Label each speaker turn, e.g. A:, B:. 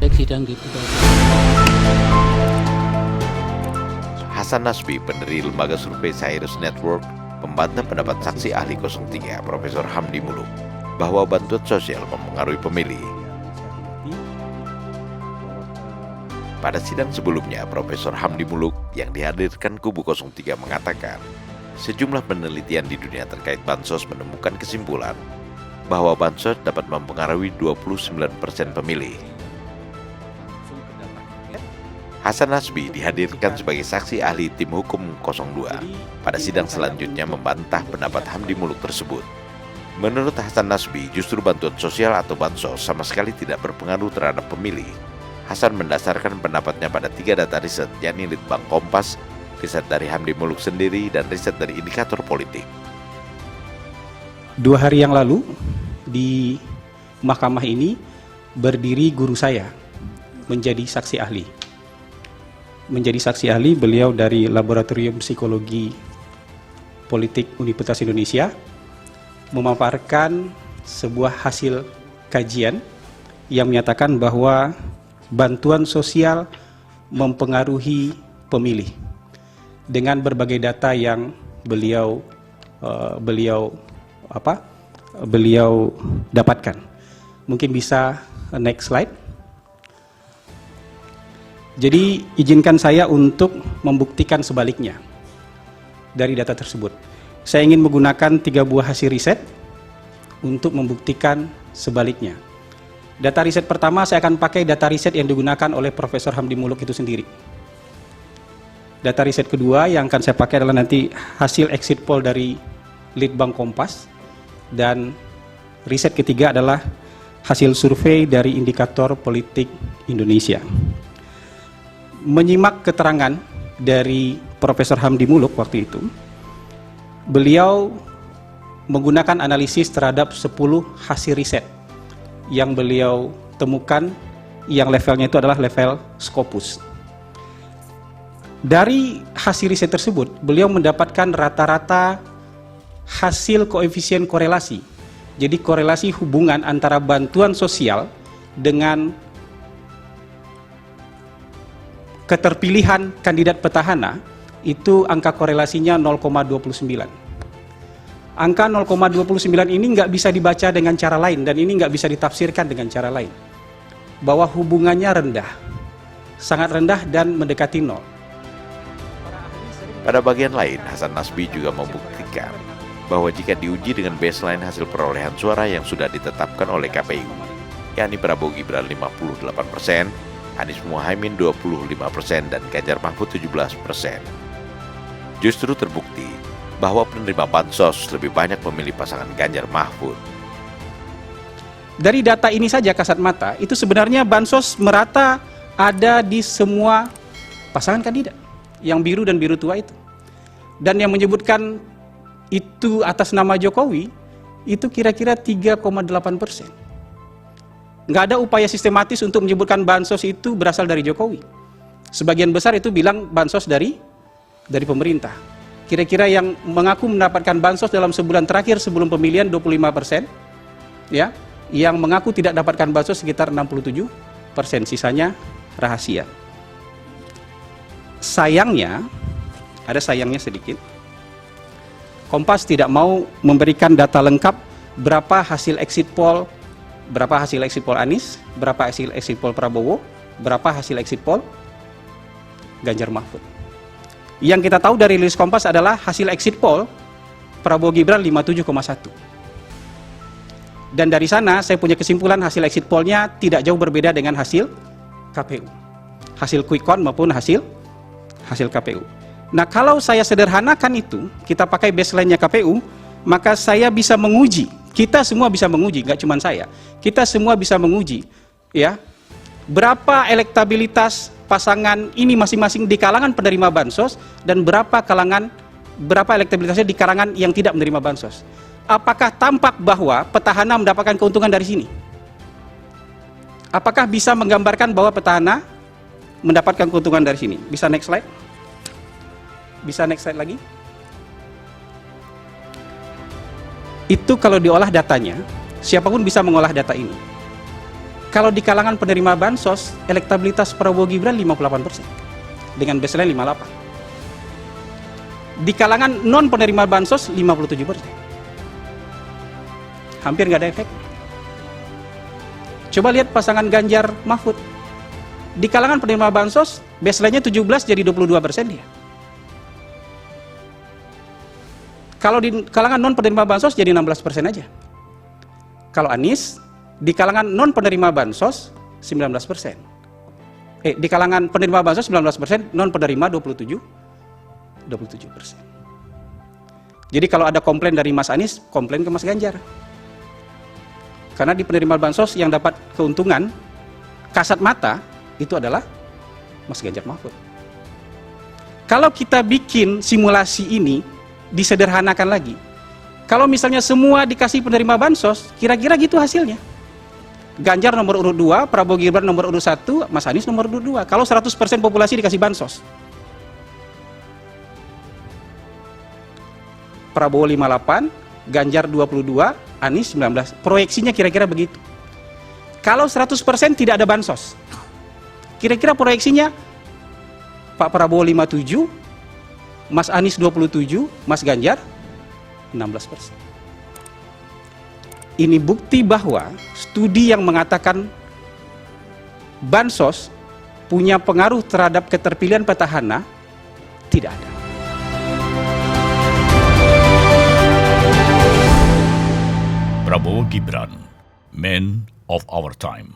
A: konteks sidang dibuka.
B: Hasan Nasbi, pendiri lembaga survei Cyrus Network, membantah pendapat saksi ahli 03 Profesor Hamdi Muluk bahwa bantuan sosial mempengaruhi pemilih. Pada sidang sebelumnya, Profesor Hamdi Muluk yang dihadirkan kubu 03 mengatakan sejumlah penelitian di dunia terkait bansos menemukan kesimpulan bahwa bansos dapat mempengaruhi 29% pemilih. Hasan Nasbi dihadirkan sebagai saksi ahli tim hukum 02. Pada sidang selanjutnya membantah pendapat Hamdi Muluk tersebut. Menurut Hasan Nasbi, justru bantuan sosial atau bansos sama sekali tidak berpengaruh terhadap pemilih. Hasan mendasarkan pendapatnya pada 3 data riset, yakni Litbang Kompas, riset dari Hamdi Muluk sendiri, dan riset dari indikator politik.
C: 2 hari yang lalu di mahkamah ini berdiri guru saya menjadi saksi ahli. Menjadi saksi ahli, beliau dari Laboratorium Psikologi Politik Universitas Indonesia memaparkan sebuah hasil kajian yang menyatakan bahwa bantuan sosial mempengaruhi pemilih dengan berbagai data yang beliau dapatkan. Mungkin bisa next slide. Jadi izinkan saya untuk membuktikan sebaliknya dari data tersebut. Saya ingin menggunakan 3 buah hasil riset untuk membuktikan sebaliknya. Data riset pertama saya akan pakai data riset yang digunakan oleh Profesor Hamdi Muluk itu sendiri. Data riset kedua yang akan saya pakai adalah nanti hasil exit poll dari Litbang Kompas. Dan riset ketiga adalah hasil survei dari Indikator Politik Indonesia. Menyimak keterangan dari Profesor Hamdi Muluk waktu itu, beliau menggunakan analisis terhadap 10 hasil riset yang beliau temukan yang levelnya itu adalah level Scopus. Dari hasil riset tersebut, beliau mendapatkan rata-rata hasil koefisien korelasi. Jadi korelasi hubungan antara bantuan sosial dengan keterpilihan kandidat petahana itu angka korelasinya 0,29. Angka 0,29 ini nggak bisa dibaca dengan cara lain dan ini nggak bisa ditafsirkan dengan cara lain. Bahwa hubungannya rendah, sangat rendah dan mendekati 0.
B: Pada bagian lain, Hasan Nasbi juga membuktikan bahwa jika diuji dengan baseline hasil perolehan suara yang sudah ditetapkan oleh KPU, yakni Prabowo Gibran 58%, Anies Muhaimin 25%, dan Ganjar Mahfud 17%. Justru terbukti bahwa penerima bansos lebih banyak memilih pasangan Ganjar Mahfud.
C: Dari data ini saja kasat mata, itu sebenarnya bansos merata ada di semua pasangan kandidat, yang biru dan biru tua itu. Dan yang menyebutkan itu atas nama Jokowi, itu kira-kira 3,8%. Nggak ada upaya sistematis untuk menyebutkan bansos itu berasal dari Jokowi. Sebagian besar itu bilang bansos dari pemerintah. Kira-kira yang mengaku mendapatkan bansos dalam sebulan terakhir sebelum pemilihan 25%, ya, yang mengaku tidak dapatkan bansos sekitar 67%, sisanya rahasia. Sayangnya, ada sayangnya sedikit, Kompas tidak mau memberikan data lengkap berapa hasil exit poll Anies, berapa hasil exit poll Prabowo, berapa hasil exit poll Ganjar Mahfud. Yang kita tahu dari rilis Kompas adalah hasil exit poll Prabowo Gibran 57,1. Dan dari sana saya punya kesimpulan hasil exit pollnya tidak jauh berbeda dengan hasil KPU. Hasil quick count maupun hasil KPU. Nah, kalau saya sederhanakan itu, kita pakai baseline-nya KPU, maka saya bisa menguji, kita semua bisa menguji, nggak cuma saya, kita semua bisa menguji, ya, berapa elektabilitas pasangan ini masing-masing di kalangan penerima bansos dan berapa elektabilitasnya di kalangan yang tidak menerima bansos. Apakah tampak bahwa petahana mendapatkan keuntungan dari sini? Apakah bisa menggambarkan bahwa petahana mendapatkan keuntungan dari sini? Bisa next slide? Bisa next slide lagi? Itu kalau diolah datanya, siapapun bisa mengolah data ini. Kalau di kalangan penerima bansos, elektabilitas Prabowo Gibran 58%, dengan baseline 58. Di kalangan non penerima bansos 57%. Hampir nggak ada efek. Coba lihat pasangan Ganjar Mahfud. Di kalangan penerima bansos, baseline-nya 17 jadi 22% dia. Kalau di kalangan non penerima bansos jadi 16% aja. Kalau Anies, di kalangan non penerima bansos 19%. Di kalangan penerima bansos 19%, non penerima 27%. Jadi kalau ada komplain dari Mas Anies, komplain ke Mas Ganjar. Karena di penerima bansos yang dapat keuntungan kasat mata itu adalah Mas Ganjar Mahfud. Kalau kita bikin simulasi ini disederhanakan lagi, kalau misalnya semua dikasih penerima bansos, kira-kira gitu hasilnya. Ganjar nomor urut 2, Prabowo Gibran nomor urut 1, Mas Anies nomor urut 2. Kalau 100% populasi dikasih bansos. Prabowo 58, Ganjar 22, Anies 19. Proyeksinya kira-kira begitu. Kalau 100% tidak ada bansos, kira-kira proyeksinya Pak Prabowo 57, Mas Anies 27, Mas Ganjar 16%. Ini bukti bahwa studi yang mengatakan bansos punya pengaruh terhadap keterpilihan petahana tidak ada.
A: Prabowo Gibran, Man of Our Time.